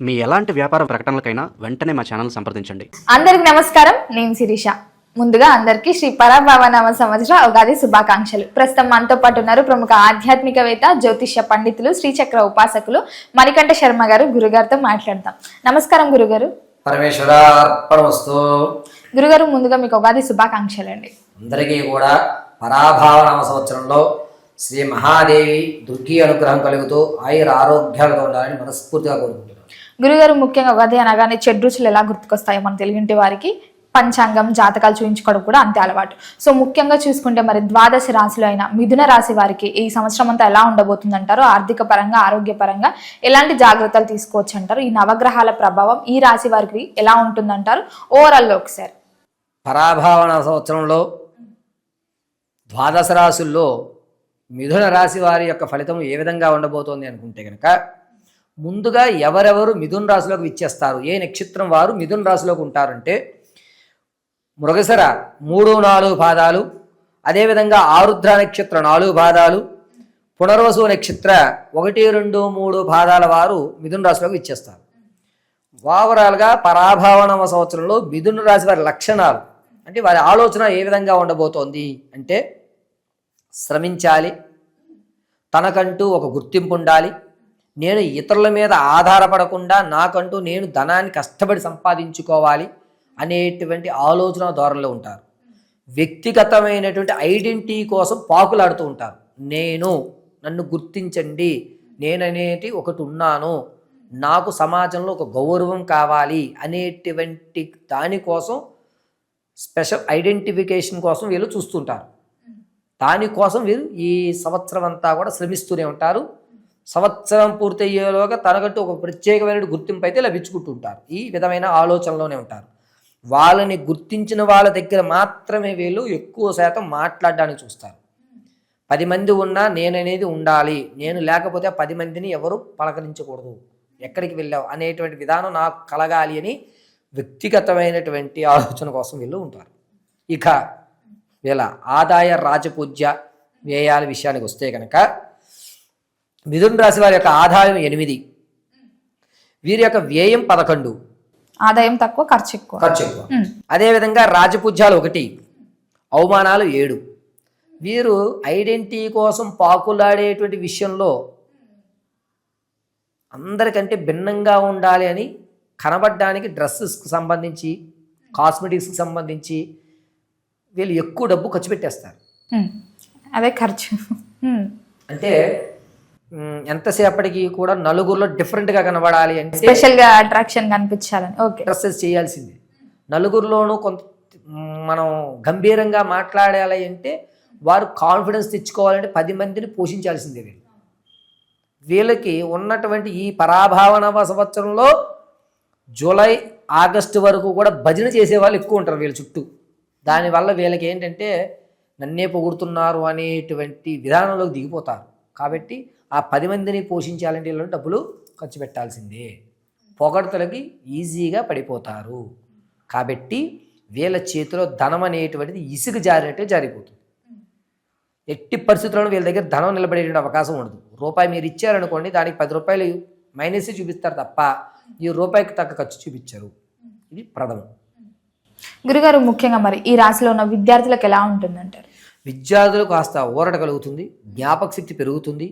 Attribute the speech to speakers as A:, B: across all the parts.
A: మీ ఎలాంటి వ్యాపార ప్రకటనలకైనా వెంటనే మా ఛానల్ సంప్రదించండి.
B: అందరికి నమస్కారం, నేను శిరీష. ముందుగా అందరికీ శ్రీ పరాభవనామ సంవత్సర ఉగాది శుభాకాంక్షలు. ప్రస్తుతం మనతో పాటు ఉన్నారు ప్రముఖ ఆధ్యాత్మికవేత్త, జ్యోతిష్య పండితులు, శ్రీచక్ర ఉపాసకులు మణికంఠ శర్మ గారు. గురుగారితో మాట్లాడతాం. నమస్కారం గురుగారు.
C: పరమేశ్వరార్పణమస్తు.
B: గురుగారు, ముందుగా మీకు ఉగాది శుభాకాంక్షలు అండి.
C: అందరికీ కూడా పరాభావనామ సంవత్సరంలో శ్రీ మహాదేవి దుర్గి అనుగ్రహం కలుగుతూ ఆయుర ఆరోగ్యాలతో ఉండాలని మనస్ఫూర్తిగా కోరుకుంటున్నాను.
B: గురుగారు, ముఖ్యంగా ఉగాది అనగానే చెడు రుచులు ఎలా గుర్తుకొస్తాయో మన తెలుగింటి వారికి పంచాంగం, జాతకాలు చూపించుకోవడం కూడా అంతే అలవాటు. సో ముఖ్యంగా చూసుకుంటే మరి ద్వాదశ రాశిలో అయిన మిథున రాశి వారికి ఈ సంవత్సరం అంతా ఎలా ఉండబోతుంది అంటారు? ఆర్థిక పరంగా, ఆరోగ్యపరంగా ఎలాంటి జాగ్రత్తలు తీసుకోవచ్చు అంటారు? ఈ నవగ్రహాల ప్రభావం ఈ రాశి వారికి ఎలా ఉంటుందంటారు ఓవరాల్గా ఒకసారి?
C: పరాభావన సంవత్సరంలో ద్వాదశ రాశుల్లో మిథున రాశి వారి యొక్క ఫలితం ఏ విధంగా ఉండబోతోంది అనుకుంటే కనుక, ముందుగా ఎవరెవరు మిథున రాశిలోకి విచ్చేస్తారు, ఏ నక్షత్రం వారు మిథున రాశిలోకి ఉంటారంటే మృగశిర 3-4 పాదాలు, అదేవిధంగా ఆరుద్ర నక్షత్ర 4 పాదాలు, పునర్వసు నక్షత్ర 1, 2, 3 పాదాల వారు మిథున రాశిలోకి ఇచ్చేస్తారు. ఓవరాల్గా పరాభావనమ సంవత్సరంలో మిథున రాశి వారి లక్షణాలు అంటే వారి ఆలోచన ఏ విధంగా ఉండబోతోంది అంటే, శ్రమించాలి, తనకంటూ ఒక గుర్తింపు ఉండాలి, నేను ఇతరుల మీద ఆధారపడకుండా నాకంటూ నేను ధనాన్ని కష్టపడి సంపాదించుకోవాలి అనేటువంటి ఆలోచన ధోరణిలో ఉంటారు. వ్యక్తిగతమైనటువంటి ఐడెంటిటీ కోసం పాకులాడుతూ ఉంటారు. నన్ను గుర్తించండి, నేననేటి ఒకటి ఉన్నాను, నాకు సమాజంలో ఒక గౌరవం కావాలి అనేటువంటి దానికోసం, స్పెషల్ ఐడెంటిఫికేషన్ కోసం వీళ్ళు చూస్తుంటారు. దానికోసం వీరు ఈ సంవత్సరం అంతా కూడా శ్రమిస్తూనే ఉంటారు. సంవత్సరం పూర్తయ్యేలోగా తనకంటూ ఒక ప్రత్యేకమైన గుర్తింపు అయితే లభించుకుంటుంటారు. ఈ విధమైన ఆలోచనలోనే ఉంటారు. వాళ్ళని గుర్తించిన వాళ్ళ దగ్గర మాత్రమే వీళ్ళు ఎక్కువ శాతం మాట్లాడడానికి చూస్తారు. 10 మంది ఉన్నా నేననేది ఉండాలి, నేను లేకపోతే 10 మందిని ఎవరు పలకరించకూడదు, ఎక్కడికి వెళ్ళావు అనేటువంటి విధానం నాకు కలగాలి అని వ్యక్తిగతమైనటువంటి ఆలోచన కోసం వీళ్ళు ఉంటారు. ఇక వీళ్ళ ఆదాయ రాజపూజ్య వ్యయాల విషయానికి వస్తే కనుక, మిథున రాశి వారి యొక్క ఆదాయం 8, వీరి యొక్క వ్యయం 11,
B: ఆదాయం తక్కువ, ఖర్చు ఎక్కువ.
C: అదేవిధంగా రాజపూజ్యాలు 1, అవమానాలు 7. వీరు ఐడెంటిటీ కోసం పాకులాడేటువంటి విషయంలో అందరికంటే భిన్నంగా ఉండాలి అని కనబడడానికి డ్రెస్సెస్కి సంబంధించి, కాస్మెటిక్స్కి సంబంధించి వీళ్ళు ఎక్కువ డబ్బు ఖర్చు పెట్టేస్తారు.
B: అదే ఖర్చు.
C: అంటే ఎంతసేపటికి కూడా నలుగురిలో డిఫరెంట్గా కనబడాలి అంటే,
B: స్పెషల్గా అట్రాక్షన్ కనిపించాలని
C: డ్రెస్సెస్ చేయాల్సిందే. నలుగురిలోనూ కొంత మనం గంభీరంగా మాట్లాడాలి అంటే, వారు కాన్ఫిడెన్స్ తెచ్చుకోవాలంటే 10 మందిని పోషించాల్సిందే. వీళ్ళకి ఉన్నటువంటి ఈ పరాభావనవ సంవత్సరంలో జూలై, ఆగస్టు వరకు కూడా భజన చేసేవాళ్ళు ఎక్కువ ఉంటారు వీళ్ళ చుట్టూ. దానివల్ల వీళ్ళకి ఏంటంటే నన్నే పొగుడుతున్నారు అనేటువంటి విధానంలోకి దిగిపోతారు. కాబట్టి ఆ 10 మందిని పోషించాలంటే వీళ్ళు డబ్బులు ఖర్చు పెట్టాల్సిందే. పొగడ్తలకి ఈజీగా పడిపోతారు. కాబట్టి వీళ్ళ చేతిలో ధనం అనేటువంటిది ఇసుక జారినట్టే జారిపోతుంది. ఎట్టి పరిస్థితుల్లోనూ వీళ్ళ దగ్గర ధనం నిలబడేటువంటి అవకాశం ఉండదు. రూపాయి మీరు ఇచ్చారనుకోండి, దానికి 10 రూపాయలు మైనస్ చూపిస్తారు తప్ప ఈ రూపాయికి తగ్గ ఖర్చు చూపించరు. ఇది ప్రథమం.
B: గురుగారు, ముఖ్యంగా మరి ఈ రాశిలో ఉన్న విద్యార్థులకు ఎలా ఉంటుందంటారు?
C: విద్యార్థులకు కాస్త ఊరట కలుగుతుంది, జ్ఞాపక శక్తి పెరుగుతుంది.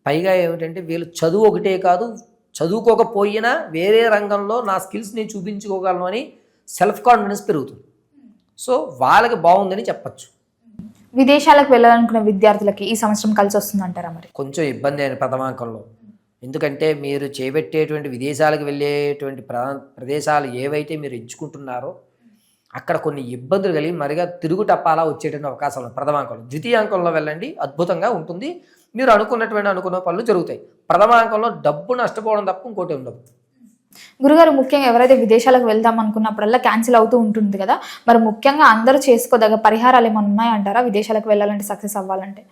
C: పైగా ఏమిటంటే వీళ్ళు చదువు ఒకటే కాదు, చదువుకోకపోయినా వేరే రంగంలో నా స్కిల్స్ నేను చూపించుకోగలను అని సెల్ఫ్ కాన్ఫిడెన్స్ పెరుగుతుంది. సో వాళ్ళకి బాగుందని చెప్పచ్చు.
B: విదేశాలకు వెళ్ళాలనుకున్న విద్యార్థులకి ఈ సంవత్సరం కలిసి వస్తుందంటారా? మరి
C: కొంచెం ఇబ్బంది అయిన ప్రథమాంకంలో, ఎందుకంటే మీరు చేపట్టేటువంటి విదేశాలకు వెళ్ళేటువంటి ప్రదేశాలు ఏవైతే మీరు ఎంచుకుంటున్నారో అక్కడ కొన్ని ఇబ్బందులు కలిగి మరిగా తిరుగు టప్పాలా వచ్చేటువంటి అవకాశం ఉంది ప్రథమాంకంలో. ద్వితీయాంకంలో వెళ్ళండి, అద్భుతంగా ఉంటుంది. మీరు అనుకున్న పనులు జరుగుతాయి. ప్రథమాంకంలో డబ్బు నష్టపోవడం తప్ప ఇంకోటి ఉండదు.
B: గురుగారు, ముఖ్యంగా ఎవరైతే విదేశాలకు వెళ్దాం అనుకున్నప్పుడల్లా క్యాన్సిల్ అవుతూ ఉంటుంది కదా, మరి ముఖ్యంగా అందరూ చేసుకోదగ్గ పరిహారాలు ఏమైనా ఉన్నాయంటారా విదేశాలకు వెళ్ళాలంటే, సక్సెస్ అవ్వాలంటే?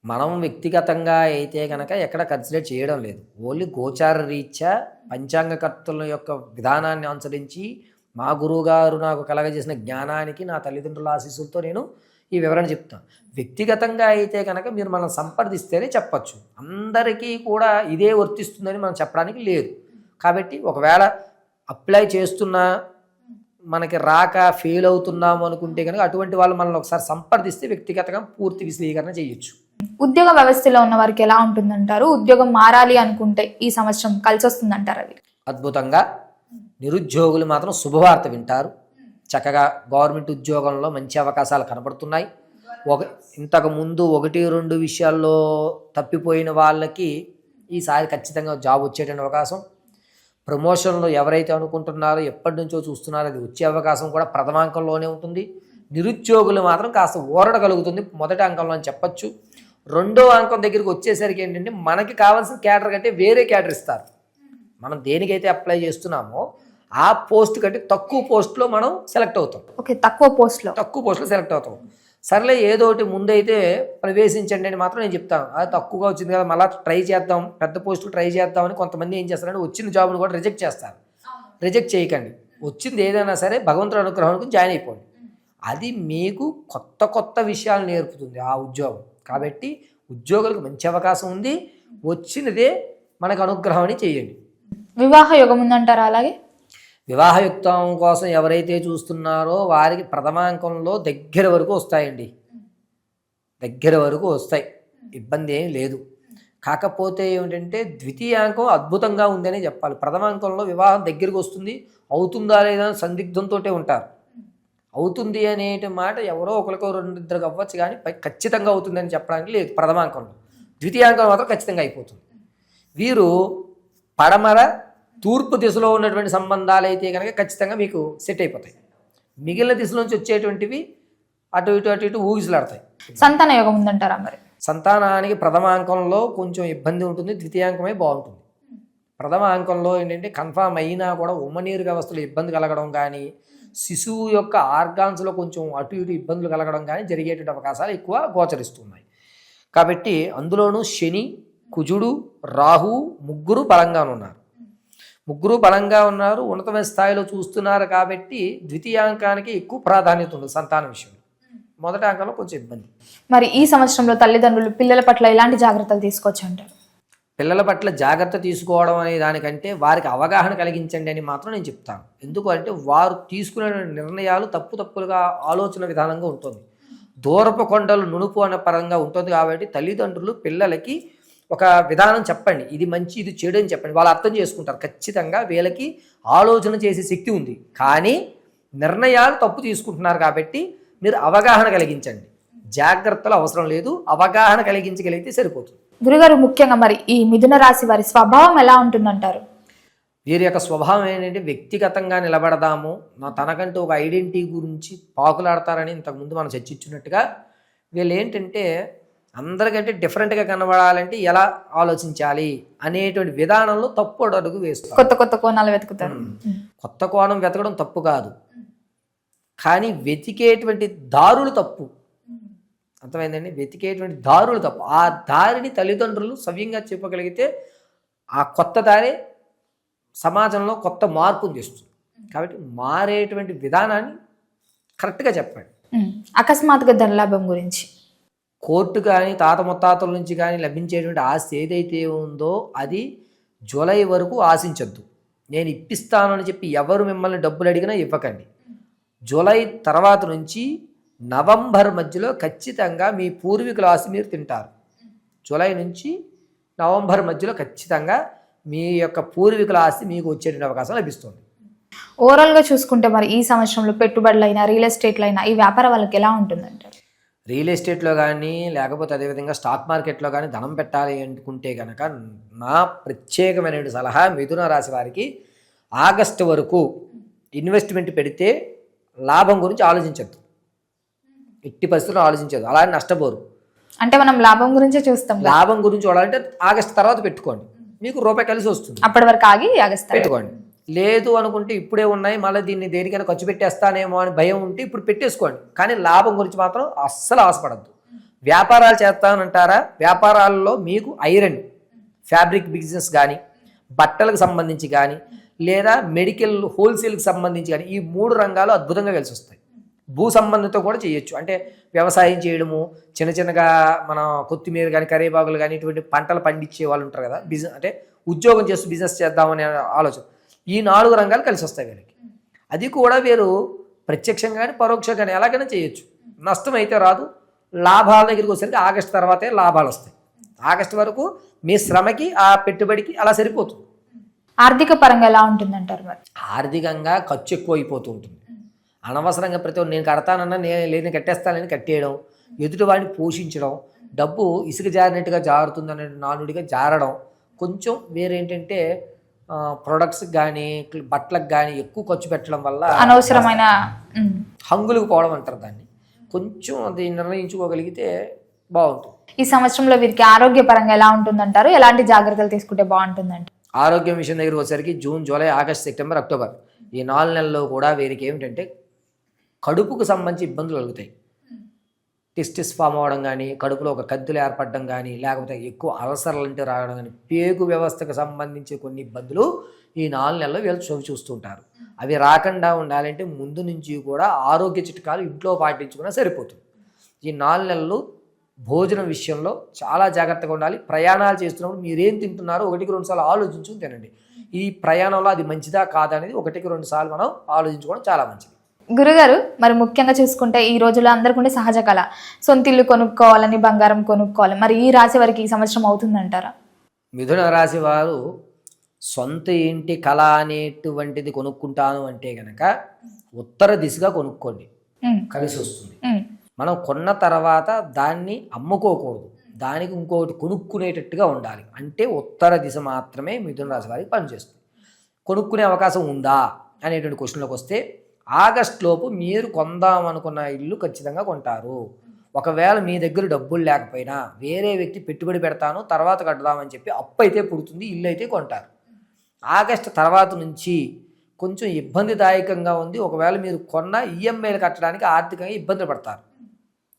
C: మనం వ్యక్తిగతంగా అయితే కనుక ఎక్కడ కన్సిడర్ చేయడం లేదు. ఓన్లీ గోచార రీత్యా పంచాంగకర్తల యొక్క విధానాన్ని అనుసరించి మా గురువుగారు నాకు కలగజేసిన జ్ఞానానికి నా తల్లిదండ్రుల ఆశీస్సులతో నేను ఈ వివరణ చెప్తాను. వ్యక్తిగతంగా అయితే కనుక మీరు మనం సంప్రదిస్తేనే చెప్పచ్చు. అందరికీ కూడా ఇదే వర్తిస్తుందని మనం చెప్పడానికి లేదు. కాబట్టి ఒకవేళ అప్లై చేస్తున్నా మనకి రాక ఫెయిల్ అవుతున్నాము అనుకుంటే కనుక అటువంటి వాళ్ళు మనల్ని ఒకసారి సంప్రదిస్తే వ్యక్తిగతంగా పూర్తి విశ్లేషణ చేయొచ్చు.
B: ఉద్యోగ వ్యవస్థలో ఉన్న వారికి ఎలా ఉంటుందంటారు? ఉద్యోగం మారాలి అనుకుంటే ఈ సంవత్సరం కలిసి వస్తుందంటారు? అవి
C: అద్భుతంగా నిరుద్యోగులు మాత్రం శుభవార్త వింటారు. చక్కగా గవర్నమెంట్ ఉద్యోగంలో మంచి అవకాశాలు కనబడుతున్నాయి. ఇంతకు ముందు 1-2 విషయాల్లో తప్పిపోయిన వాళ్ళకి ఈసారి ఖచ్చితంగా జాబ్ వచ్చేటువంటి అవకాశం. ప్రమోషన్లో ఎవరైతే అనుకుంటున్నారో ఎప్పటి నుంచో చూస్తున్నారో అది వచ్చే అవకాశం కూడా ప్రథమాంకంలోనే ఉంటుంది. నిరుద్యోగులు మాత్రం కాస్త ఊరట కలుగుతుంది మొదటి అంకంలో అని చెప్పచ్చు. రెండో అంకం దగ్గరికి వచ్చేసరికి ఏంటంటే మనకి కావాల్సిన క్యాడర్ కంటే వేరే క్యాడర్ ఇస్తారు. మనం దేనికైతే అప్లై చేస్తున్నామో ఆ పోస్ట్ కంటే తక్కువ పోస్ట్లో మనం సెలెక్ట్ అవుతాం.
B: ఓకే, తక్కువ పోస్ట్లో
C: సెలెక్ట్ అవుతాం. సర్లే ఏదో ఒకటి ముందైతే ప్రవేశించండి అని మాత్రం నేను చెప్తాను. అది తక్కువగా వచ్చింది కదా మళ్ళీ ట్రై చేద్దాం, పెద్ద పోస్టులు ట్రై చేద్దామని కొంతమంది ఏం చేస్తారంటే వచ్చిన జాబ్ను కూడా రిజెక్ట్ చేస్తారు. రిజెక్ట్ చేయకండి. వచ్చింది ఏదైనా సరే భగవంతుడి అనుగ్రహానికి జాయిన్ అయిపోండి. అది మీకు కొత్త విషయాలు నేర్పుతుంది ఆ ఉద్యోగం. కాబట్టి ఉద్యోగులకు మంచి అవకాశం ఉంది. వచ్చినదే మనకు అనుగ్రహం అని చేయండి.
B: వివాహ యోగం ఉందంటారా? అలాగే
C: వివాహయుక్తం కోసం ఎవరైతే చూస్తున్నారో వారికి ప్రథమాంకంలో దగ్గర వరకు వస్తాయండి. దగ్గర వరకు వస్తాయి, ఇబ్బంది ఏం లేదు. కాకపోతే ఏమిటంటే ద్వితీయాంకం అద్భుతంగా ఉందని చెప్పాలి. ప్రథమాంకంలో వివాహం దగ్గరికి వస్తుంది, అవుతుందా లేదా సందిగ్ధంతో ఉంటారు. అవుతుంది అనేటి మాట ఎవరో ఒకరికో 2-2 అవ్వచ్చు కానీ ఖచ్చితంగా అవుతుందని చెప్పడానికి లేదు ప్రథమాంకంలో. ద్వితీయాంకం మాత్రం ఖచ్చితంగా అయిపోతుంది. వీరు పడమర తూర్పు దిశలో ఉన్నటువంటి సంబంధాలు అయితే కనుక ఖచ్చితంగా మీకు సెట్ అయిపోతాయి. మిగిలిన దిశలోంచి వచ్చేటువంటివి అటు ఇటు ఊగిసలాడతాయి.
B: సంతాన యోగం ఉందంటారా? మరి
C: సంతానానికి ప్రథమాంకంలో కొంచెం ఇబ్బంది ఉంటుంది, ద్వితీయాంకమే బాగుంటుంది. ప్రథమాంకంలో ఏంటంటే కన్ఫామ్ అయినా కూడా ఉమ్మనీరు వ్యవస్థలో ఇబ్బంది కలగడం కానీ శిశువు యొక్క ఆర్గాన్స్లో కొంచెం అటు ఇటు ఇబ్బందులు కలగడం కానీ జరిగేటువంటి అవకాశాలు ఎక్కువ గోచరిస్తున్నాయి. కాబట్టి అందులోనూ శని, కుజుడు, రాహు ముగ్గురు బలంగా ఉన్నారు, ఉన్నతమైన స్థాయిలో చూస్తున్నారు. కాబట్టి ద్వితీయాంకానికి ఎక్కువ ప్రాధాన్యత ఉంది సంతాన విషయంలో. మొదటి అంకంలో కొంచెం ఇబ్బంది.
B: మరి ఈ సంవత్సరంలో తల్లిదండ్రులు పిల్లల పట్ల ఎలాంటి జాగ్రత్తలు తీసుకోవచ్చు అంటారు?
C: పిల్లల పట్ల జాగ్రత్త తీసుకోవడం అనే దానికంటే వారికి అవగాహన కలిగించండి అని మాత్రం నేను చెప్తాను. ఎందుకంటే వారు తీసుకునే నిర్ణయాలు తప్పులుగా ఆలోచన విధానంగా ఉంటుంది. దూరపు కొండలు నునుపు అనే పరంగా ఉంటుంది. కాబట్టి తల్లిదండ్రులు పిల్లలకి ఒక విధానం చెప్పండి, ఇది మంచి ఇది చెడు అని చెప్పండి. వాళ్ళు అర్థం చేసుకుంటారు. ఖచ్చితంగా వీళ్ళకి ఆలోచన చేసే శక్తి ఉంది, కానీ నిర్ణయాలు తప్పు తీసుకుంటున్నారు. కాబట్టి మీరు అవగాహన కలిగించండి. జాగ్రత్తలు అవసరం లేదు, అవగాహన కలిగించగలిగితే సరిపోతుంది.
B: గురుగారు, ముఖ్యంగా మరి ఈ మిథున రాశి వారి స్వభావం ఎలా ఉంటుందంటారు?
C: వీరి యొక్క స్వభావం ఏంటంటే వ్యక్తిగతంగా నిలబడదాము, తనకంటూ ఒక ఐడెంటిటీ గురించి పాకులాడతారని ఇంతకుముందు మనం చర్చించున్నట్టుగా వీళ్ళు ఏంటంటే అందరికంటే డిఫరెంట్గా కనబడాలంటే ఎలా ఆలోచించాలి అనేటువంటి విధానంలో తప్పు అడుగు వేస్తారు.
B: కొత్త కోణాలు వెతుకుతారు.
C: కొత్త కోణం వెతకడం తప్పు కాదు, కానీ వెతికేటువంటి దారులు తప్పు. అర్థమైందండి? వెతికేటువంటి దారులు తప్పు. ఆ దారిని తల్లిదండ్రులు సవ్యంగా చెప్పగలిగితే ఆ కొత్త దారి సమాజంలో కొత్త మార్పును తెస్తుంది. కాబట్టి మారేటువంటి విధానాన్ని కరెక్ట్గా చెప్పండి.
B: అకస్మాత్తుగా ధనలాభం గురించి
C: కోర్టు కానీ తాత ముత్తాతల నుంచి కానీ లభించేటువంటి ఆస్తి ఏదైతే ఉందో అది జూలై వరకు ఆశించద్దు. నేను ఇప్పిస్తాను అని చెప్పి ఎవరు మిమ్మల్ని డబ్బులు అడిగినా ఇవ్వకండి. జూలై తర్వాత నుంచి నవంబర్ మధ్యలో ఖచ్చితంగా మీ పూర్వీకుల ఆస్తి మీరు తింటారు. జూలై నుంచి నవంబర్ మధ్యలో ఖచ్చితంగా మీ యొక్క పూర్వీకుల ఆస్తి మీకు వచ్చేటువంటి అవకాశం లభిస్తుంది.
B: ఓవరాల్గా చూసుకుంటే మరి ఈ సంవత్సరంలో పెట్టుబడులైనా రియల్ ఎస్టేట్లో అయినా ఈ వ్యాపారం వాళ్ళకి ఎలా ఉంటుందంటారు?
C: రియల్ ఎస్టేట్లో కానీ లేకపోతే అదేవిధంగా స్టాక్ మార్కెట్లో కానీ ధనం పెట్టాలి అనుకుంటే కనుక నా ప్రత్యేకమైన సలహా మిథున రాశి వారికి ఆగస్టు వరకు ఇన్వెస్ట్మెంట్ పెడితే లాభం గురించి ఆలోచించద్దు. ఎట్టి పరిస్థితుల్లో ఆలోచించదు, అలా నష్టపోరు.
B: అంటే మనం లాభం గురించే చూస్తాం.
C: లాభం గురించి చూడాలంటే ఆగస్టు తర్వాత పెట్టుకోండి, మీకు రూపాయి కలిసి వస్తుంది.
B: అప్పటి వరకు ఆగి
C: పెట్టుకోండి. లేదు అనుకుంటే ఇప్పుడే ఉన్నాయి మళ్ళీ దీన్ని దేనికైనా ఖర్చు పెట్టేస్తానేమో అని భయం ఉంటే ఇప్పుడు పెట్టేసుకోండి, కానీ లాభం గురించి మాత్రం అస్సలు ఆశపడద్దు. వ్యాపారాలు చేస్తానంటారా? వ్యాపారాల్లో మీకు ఐరన్, ఫ్యాబ్రిక్ బిజినెస్ కానీ, బట్టలకు సంబంధించి కానీ, లేదా మెడికల్ హోల్సేల్కి సంబంధించి కానీ ఈ 3 రంగాలు అద్భుతంగా కలిసి వస్తాయి. భూ సంబంధిత కూడా చేయొచ్చు. అంటే వ్యవసాయం చేయడము, చిన్న చిన్నగా మనం కొత్తిమీర కానీ కరివేపాకులు కానీ ఇటువంటి పంటలు పండించే వాళ్ళు ఉంటారు కదా, బిజినెస్ అంటే ఉద్యోగం చేస్తూ బిజినెస్ చేద్దామనే ఆలోచన. ఈ 4 రంగాలు కలిసి వస్తాయి వీళ్ళకి. అది కూడా వీరు ప్రత్యక్షంగా కానీ పరోక్షంగా కానీ ఎలాగైనా చేయొచ్చు. నష్టం అయితే రాదు. లాభాల దగ్గరికి వచ్చేసరికి ఆగస్టు తర్వాతే లాభాలు వస్తాయి. ఆగస్టు వరకు మీ శ్రమకి ఆ పెట్టుబడికి అలా సరిపోతుంది.
B: ఆర్థిక పరంగా ఎలా ఉంటుందంటారు మరి?
C: ఆర్థికంగా ఖర్చు ఎక్కువ అయిపోతూ ఉంటుంది. అనవసరంగా ప్రతి ఒక్కరు నేను కడతానన్నా నేను కట్టేస్తానని కట్టేయడం, ఎదుటివాడిని పోషించడం, డబ్బు ఇసుక జారినట్టుగా జారుతుందనే నానుడిగా జారడం, కొంచెం వేరేంటంటే ప్రొడక్ట్స్కి కానీ బట్టలకు కానీ ఎక్కువ ఖర్చు పెట్టడం వల్ల
B: అనవసరమైన
C: హంగులకు పోవడం అంటారు దాన్ని. కొంచెం అది నిర్ణయించుకోగలిగితే బాగుంటుంది.
B: ఈ సంవత్సరంలో వీరికి ఆరోగ్యపరంగా ఎలా ఉంటుందంటారు? ఎలాంటి జాగ్రత్తలు తీసుకుంటే బాగుంటుందంట?
C: ఆరోగ్యం విషయం దగ్గర వచ్చేసరికి June, July, August, September, October ఈ 4 నెలల్లో కూడా వీరికి ఏమిటంటే కడుపుకు సంబంధించి ఇబ్బందులు కలుగుతాయి. టెస్టిస్ ఫామ్ అవ్వడం కానీ, కడుపులో ఒక కద్దులు ఏర్పడడం కానీ, లేకపోతే ఎక్కువ అల్సర్లు అంటే రావడం కానీ, పేగు వ్యవస్థకు సంబంధించి కొన్ని ఇబ్బందులు ఈ 4 నెలల్లో వీళ్ళు చూస్తుంటారు. అవి రాకుండా ఉండాలంటే ముందు నుంచి కూడా ఆరోగ్య చిట్కాలు ఇంట్లో పాటించుకున్నా సరిపోతుంది. ఈ 4 నెలలు భోజనం విషయంలో చాలా జాగ్రత్తగా ఉండాలి. ప్రయాణాలు చేస్తున్నప్పుడు మీరేం తింటున్నారో 1-2 సార్లు ఆలోచించుకుని తినండి. ఈ ప్రయాణంలో అది మంచిదా కాదా అనేది 1-2 సార్లు మనం ఆలోచించుకోవడం చాలా మంచిది.
B: గురుగారు, మరి ముఖ్యంగా చూసుకుంటే ఈ రోజుల్లో అందరికీ ఉండే సహజ కళ సొంత ఇల్లు కొనుక్కోవాలని, బంగారం కొనుక్కోవాలి. మరి ఈ రాశి వారికి ఈ సంవత్సరం అవుతుందంటారా?
C: మిథున రాశి వారు సొంత ఇంటి కళ అనేటువంటిది కొనుక్కుంటాను అంటే గనక ఉత్తర దిశగా కొనుక్కోండి, కలిసి వస్తుంది. మనం కొన్న తర్వాత దాన్ని అమ్ముకోకూడదు, దానికి ఇంకొకటి కొనుక్కునేటట్టుగా ఉండాలి. అంటే ఉత్తర దిశ మాత్రమే మిథున రాశి వారికి పనిచేస్తుంది. కొనుక్కునే అవకాశం ఉందా అనేటువంటి క్వశ్చన్లోకి వస్తే ఆగస్ట్ లోపు మీరు కొందాం అనుకున్న ఇల్లు ఖచ్చితంగా కొంటారు. ఒకవేళ మీ దగ్గర డబ్బులు లేకపోయినా వేరే వ్యక్తి పెట్టుబడి పెడతాను తర్వాత కట్టుదామని చెప్పి అప్పు అయితే పుడుతుంది, ఇల్లు అయితే కొంటారు. ఆగస్టు తర్వాత నుంచి కొంచెం ఇబ్బందిదాయకంగా ఉంది. ఒకవేళ మీరు కొన్న ఈఎంఐలు కట్టడానికి ఆర్థికంగా ఇబ్బంది పడతారు.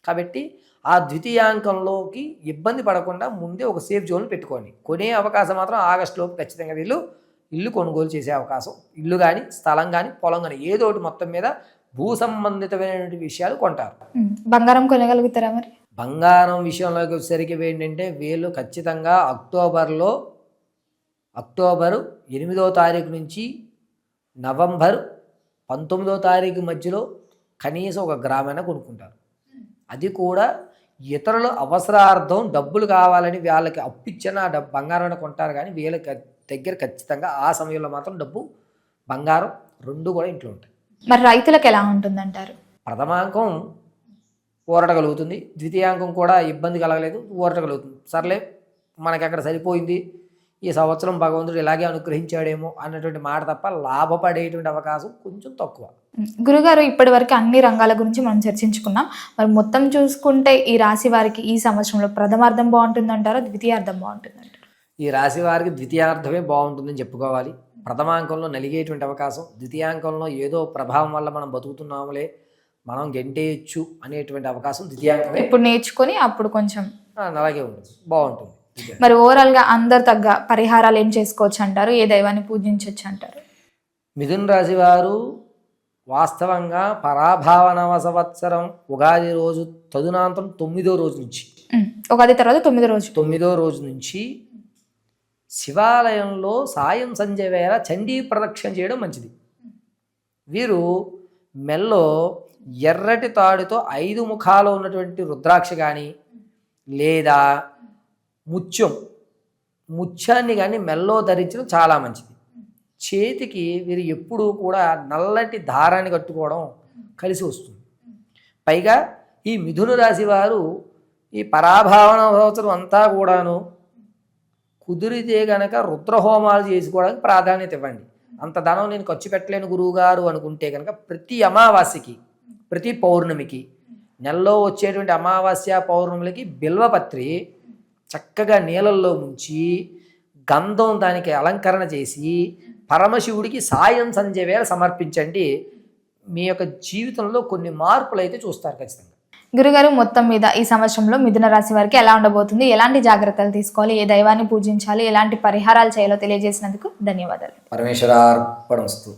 C: కాబట్టి ఆ ద్వితీయాంకంలోకి ఇబ్బంది పడకుండా ముందే ఒక సేఫ్ జోన్ పెట్టుకోండి. కొనే అవకాశం మాత్రం ఆగస్టు లోపు ఖచ్చితంగా వీళ్ళు ఇల్లు కొనుగోలు చేసే అవకాశం, ఇల్లు కానీ స్థలం కానీ పొలం కానీ ఏదో ఒకటి మొత్తం మీద భూ సంబంధితమైనటువంటి విషయాలు కొంటారు.
B: బంగారం కొనగలుగుతారా మరి?
C: బంగారం విషయంలోకి వచ్చేసరికి ఏంటంటే వీళ్ళు ఖచ్చితంగా అక్టోబరు 8వ తారీఖు నుంచి నవంబర్ 19వ తారీఖు మధ్యలో కనీసం 1 గ్రామైనా కొనుక్కుంటారు. అది కూడా ఇతరుల అవసరార్థం డబ్బులు కావాలని వాళ్ళకి అప్పిచ్చిన బంగారం కొంటారు. కానీ వీళ్ళకి దగ్గర ఖచ్చితంగా ఆ సమయంలో మాత్రం డబ్బు, బంగారం 2 కూడా ఇంట్లో ఉంటాయి.
B: మరి రైతులకు ఎలా ఉంటుందంటారు?
C: ప్రథమాంకం ఊరట కలుగుతుంది, ద్వితీయాంకం కూడా ఇబ్బంది కలగలేదు, ఊరట కలుగుతుంది. సర్లే మనకి అక్కడ సరిపోయింది, ఈ సంవత్సరం భగవంతుడు ఇలాగే అనుగ్రహించాడేమో అన్నటువంటి మాట తప్ప లాభపడేటువంటి అవకాశం కొంచెం తక్కువ.
B: గురుగారు, ఇప్పటి వరకు అన్ని రంగాల గురించి మనం చర్చించుకున్నాం. మరి మొత్తం చూసుకుంటే ఈ రాశి వారికి ఈ సంవత్సరంలో ప్రథమార్థం బాగుంటుందంటారా, ద్వితీయార్థం బాగుంటుందంటారా?
C: ఈ రాశి వారికి ద్వితీయార్థమే బాగుంటుందని చెప్పుకోవాలి. ప్రథమాంకంలో నలిగేటువంటి అవకాశం, ద్వితీయాంకంలో ఏదో ప్రభావం వల్ల మనం బతుకుతున్నాములే, మనం గెంటేయచ్చు అనేటువంటి అవకాశం ద్వితీయాంకమే.
B: ఇప్పుడు నేర్చుకొని అప్పుడు కొంచెం
C: అలాగే ఉంటుంది, బాగుంటుంది.
B: మరి ఓవరాల్ గా అందరు తగ్గ పరిహారాలు ఏం చేసుకోవచ్చు అంటారు? ఏ దైవాన్ని పూజించవచ్చు అంటారు?
C: మిథున రాశి వారు వాస్తవంగా పరాభావనవ సంవత్సరం ఉగాది రోజు తదునాంతరం 9వ రోజు నుంచి,
B: ఉగాది తర్వాత 9వ రోజు
C: నుంచి శివాలయంలో సాయం సంధ్య వేళ చండీ ప్రదక్షిణ చేయడం మంచిది. వీరు మెల్లో ఎర్రటి తాడుతో 5 ముఖాలు ఉన్నటువంటి రుద్రాక్ష కానీ లేదా ముత్యాన్ని కానీ మెల్లో ధరించడం చాలా మంచిది. చేతికి వీరు ఎప్పుడూ కూడా నల్లటి దారాన్ని కట్టుకోవడం కలిసి వస్తుంది. పైగా ఈ మిథున రాశి వారు ఈ పరాభావన సంవత్సరం అంతా కూడాను కుదిరితే గనక రుద్రహోమాలు చేసుకోవడానికి ప్రాధాన్యత ఇవ్వండి. అంత ధనం నేను ఖర్చు పెట్టలేను గురువుగారు అనుకుంటే కనుక ప్రతి అమావాస్యకి, ప్రతి పౌర్ణమికి, నెలలో వచ్చేటువంటి అమావాస్య పౌర్ణమిలకి బిల్వపత్రి చక్కగా నీళ్ళల్లో ముంచి గంధం దానికి అలంకరణ చేసి పరమశివుడికి సాయం సంధ్య వేళ సమర్పించండి. మీ యొక్క జీవితంలో కొన్ని మార్పులు అయితే చూస్తారు ఖచ్చితంగా.
B: గురుగారు, మొత్తం మీద ఈ సంవత్సరంలో మిథున రాశి వారికి ఎలా ఉండబోతుంది, ఎలాంటి జాగ్రత్తలు తీసుకోవాలి, ఏ దైవాన్ని పూజించాలి, ఎలాంటి పరిహారాలు చేయాలో తెలియజేసినందుకు ధన్యవాదాలు.
C: పరమేశ్వరార్పణమస్తు.